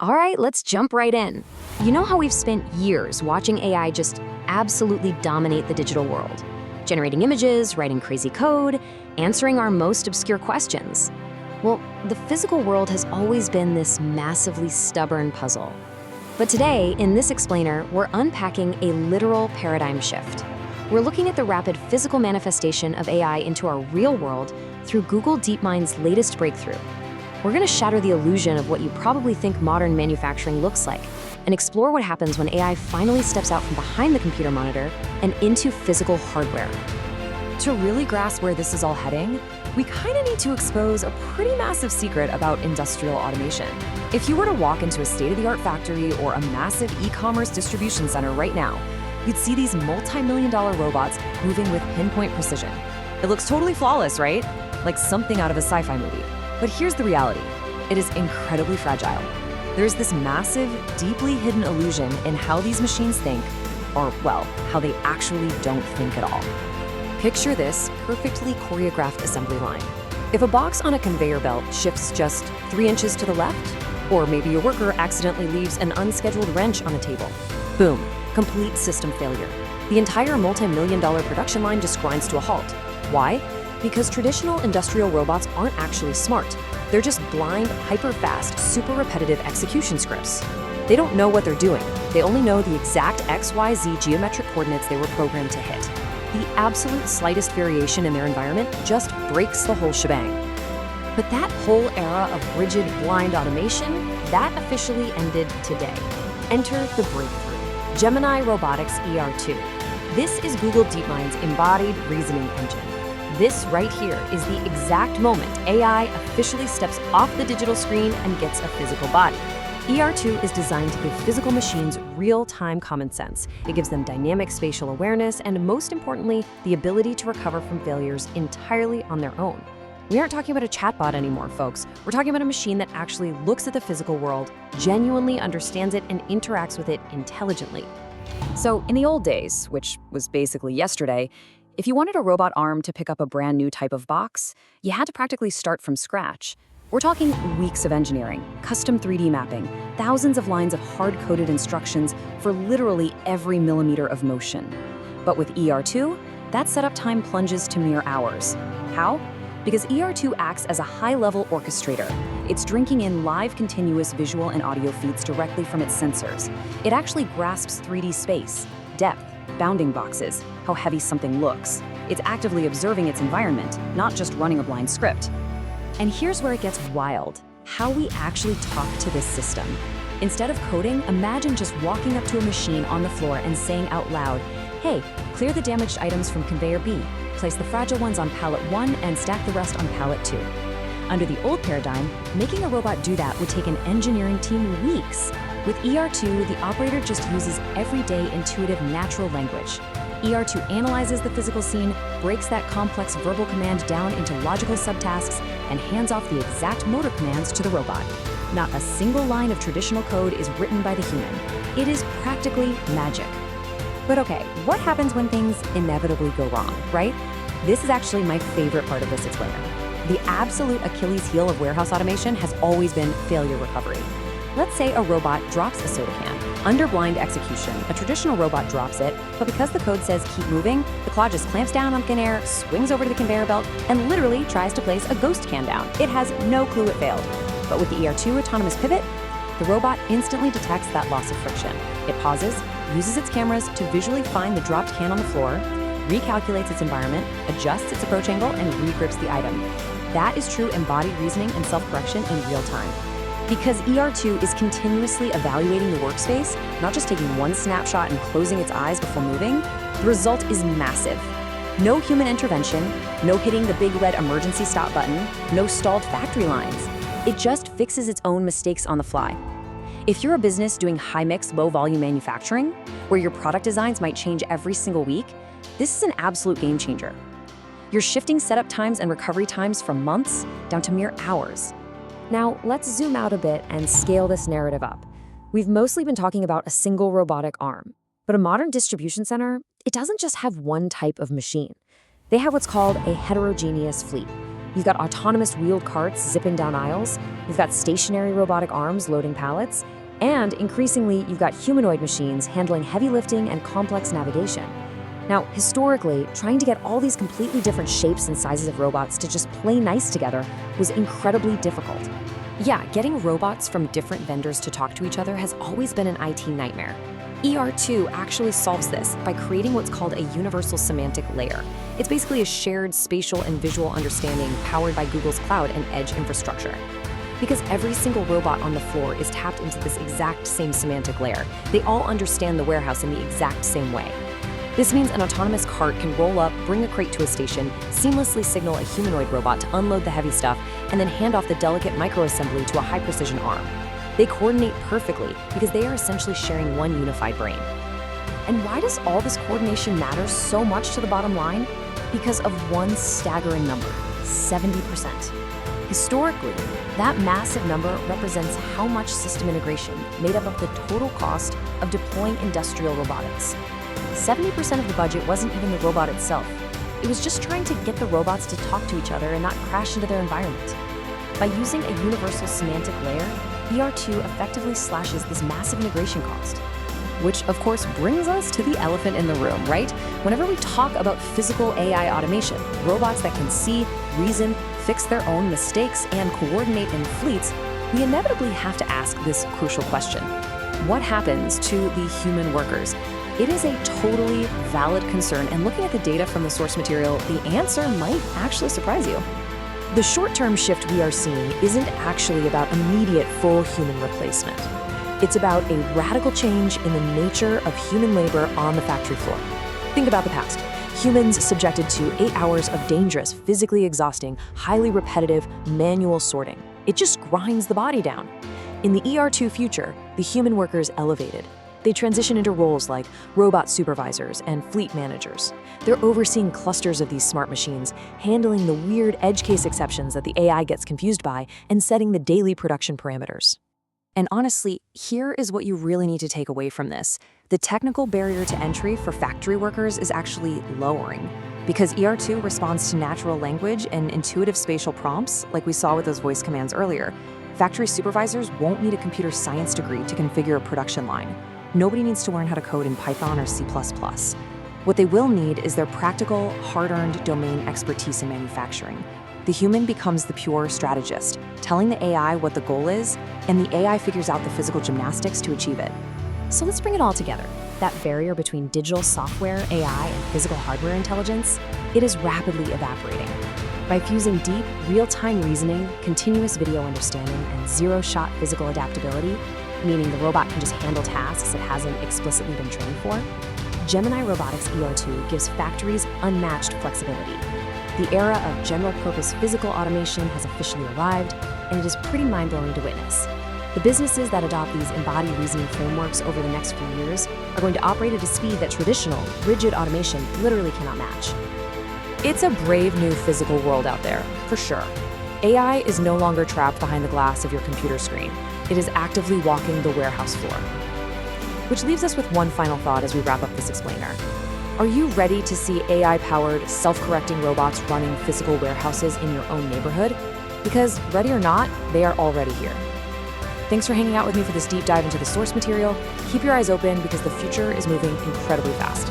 All right, let's jump right in. You know how we've spent years watching AI just absolutely dominate the digital world, generating images, writing crazy code, answering our most obscure questions? Well, the physical world has always been this massively stubborn puzzle. But today, in this explainer, we're unpacking a literal paradigm shift. We're looking at the rapid physical manifestation of AI into our real world through Google DeepMind's latest breakthrough. We're going to shatter the illusion of what you probably think modern manufacturing looks like and explore what happens when AI finally steps out from behind the computer monitor and into physical hardware. To really grasp where this is all heading, we kind of need to expose a pretty massive secret about industrial automation. If you were to walk into a state-of-the-art factory or a massive e-commerce distribution center right now, you'd see these multi-million-dollar robots moving with pinpoint precision. It looks totally flawless, right? Like something out of a sci-fi movie. But here's the reality. It is incredibly fragile. There's this massive, deeply hidden illusion in how these machines think, or, well, how they actually don't think at all. Picture this perfectly choreographed assembly line. If a box on a conveyor belt shifts just 3 inches to the left, or maybe a worker accidentally leaves an unscheduled wrench on a table, boom, complete system failure. The entire multi-million-dollar production line just grinds to a halt. Why? Because traditional industrial robots aren't actually smart. They're just blind, hyper-fast, super repetitive execution scripts. They don't know what they're doing. They only know the exact XYZ geometric coordinates they were programmed to hit. The absolute slightest variation in their environment just breaks the whole shebang. But that whole era of rigid, blind automation, that officially ended today. Enter the breakthrough, Gemini Robotics ER2. This is Google DeepMind's embodied reasoning engine. This right here is the exact moment AI officially steps off the digital screen and gets a physical body. ER2 is designed to give physical machines real-time common sense. It gives them dynamic spatial awareness and, most importantly, the ability to recover from failures entirely on their own. We aren't talking about a chatbot anymore, folks. We're talking about a machine that actually looks at the physical world, genuinely understands it, and interacts with it intelligently. So, in the old days, which was basically yesterday, if you wanted a robot arm to pick up a brand new type of box, you had to practically start from scratch. We're talking weeks of engineering, custom 3D mapping, thousands of lines of hard-coded instructions for literally every millimeter of motion. But with ER2, that setup time plunges to mere hours. How? Because ER2 acts as a high-level orchestrator. It's drinking in live continuous visual and audio feeds directly from its sensors. It actually grasps 3D space, depth, bounding boxes, how heavy something looks. It's actively observing its environment, not just running a blind script. And here's where it gets wild, how we actually talk to this system. Instead of coding, imagine just walking up to a machine on the floor and saying out loud, "Hey, clear the damaged items from conveyor B, place the fragile ones on pallet 1 and stack the rest on pallet 2. Under the old paradigm, making a robot do that would take an engineering team weeks. With ER2, the operator just uses everyday intuitive natural language. ER2 analyzes the physical scene, breaks that complex verbal command down into logical subtasks, and hands off the exact motor commands to the robot. Not a single line of traditional code is written by the human. It is practically magic. But okay, what happens when things inevitably go wrong, right? This is actually my favorite part of this explainer. The absolute Achilles heel of warehouse automation has always been failure recovery. Let's say a robot drops a soda can. Under blind execution, a traditional robot drops it, but because the code says keep moving, the claw just clamps down on thin air, swings over to the conveyor belt, and literally tries to place a ghost can down. It has no clue it failed. But with the ER2 autonomous pivot, the robot instantly detects that loss of friction. It pauses, uses its cameras to visually find the dropped can on the floor, recalculates its environment, adjusts its approach angle, and regrips the item. That is true embodied reasoning and self-correction in real time. Because ER2 is continuously evaluating the workspace, not just taking one snapshot and closing its eyes before moving, the result is massive. No human intervention, no hitting the big red emergency stop button, no stalled factory lines. It just fixes its own mistakes on the fly. If you're a business doing high-mix, low-volume manufacturing, where your product designs might change every single week, this is an absolute game changer. You're shifting setup times and recovery times from months down to mere hours. Now, let's zoom out a bit and scale this narrative up. We've mostly been talking about a single robotic arm, but a modern distribution center, it doesn't just have one type of machine. They have what's called a heterogeneous fleet. You've got autonomous wheeled carts zipping down aisles. You've got stationary robotic arms loading pallets. And increasingly, you've got humanoid machines handling heavy lifting and complex navigation. Now, historically, trying to get all these completely different shapes and sizes of robots to just play nice together was incredibly difficult. Yeah, getting robots from different vendors to talk to each other has always been an IT nightmare. ER2 actually solves this by creating what's called a universal semantic layer. It's basically a shared spatial and visual understanding powered by Google's cloud and edge infrastructure. Because every single robot on the floor is tapped into this exact same semantic layer, they all understand the warehouse in the exact same way. This means an autonomous cart can roll up, bring a crate to a station, seamlessly signal a humanoid robot to unload the heavy stuff, and then hand off the delicate microassembly to a high-precision arm. They coordinate perfectly because they are essentially sharing one unified brain. And why does all this coordination matter so much to the bottom line? Because of one staggering number, 70%. Historically, that massive number represents how much system integration made up of the total cost of deploying industrial robotics. 70% of the budget wasn't even the robot itself. It was just trying to get the robots to talk to each other and not crash into their environment. By using a universal semantic layer, ER2 effectively slashes this massive integration cost. Which, of course, brings us to the elephant in the room, right? Whenever we talk about physical AI automation, robots that can see, reason, fix their own mistakes, and coordinate in fleets, we inevitably have to ask this crucial question. What happens to the human workers? It is a totally valid concern, and looking at the data from the source material, the answer might actually surprise you. The short-term shift we are seeing isn't actually about immediate full human replacement. It's about a radical change in the nature of human labor on the factory floor. Think about the past. Humans subjected to 8 hours of dangerous, physically exhausting, highly repetitive, manual sorting. It just grinds the body down. In the ER2 future, the human workers elevated. They transition into roles like robot supervisors and fleet managers. They're overseeing clusters of these smart machines, handling the weird edge case exceptions that the AI gets confused by, and setting the daily production parameters. And honestly, here is what you really need to take away from this. The technical barrier to entry for factory workers is actually lowering. Because ER2 responds to natural language and intuitive spatial prompts, like we saw with those voice commands earlier, factory supervisors won't need a computer science degree to configure a production line. Nobody needs to learn how to code in Python or C++. What they will need is their practical, hard-earned domain expertise in manufacturing. The human becomes the pure strategist, telling the AI what the goal is, and the AI figures out the physical gymnastics to achieve it. So let's bring it all together. That barrier between digital software, AI, and physical hardware intelligence, it is rapidly evaporating. By fusing deep, real-time reasoning, continuous video understanding, and zero-shot physical adaptability, meaning the robot can just handle tasks it hasn't explicitly been trained for, Gemini Robotics ER2 gives factories unmatched flexibility. The era of general-purpose physical automation has officially arrived, and it is pretty mind-blowing to witness. The businesses that adopt these embodied reasoning frameworks over the next few years are going to operate at a speed that traditional, rigid automation literally cannot match. It's a brave new physical world out there, for sure. AI is no longer trapped behind the glass of your computer screen. It is actively walking the warehouse floor. Which leaves us with one final thought as we wrap up this explainer. Are you ready to see AI-powered, self-correcting robots running physical warehouses in your own neighborhood? Because, ready or not, they are already here. Thanks for hanging out with me for this deep dive into the source material. Keep your eyes open because the future is moving incredibly fast.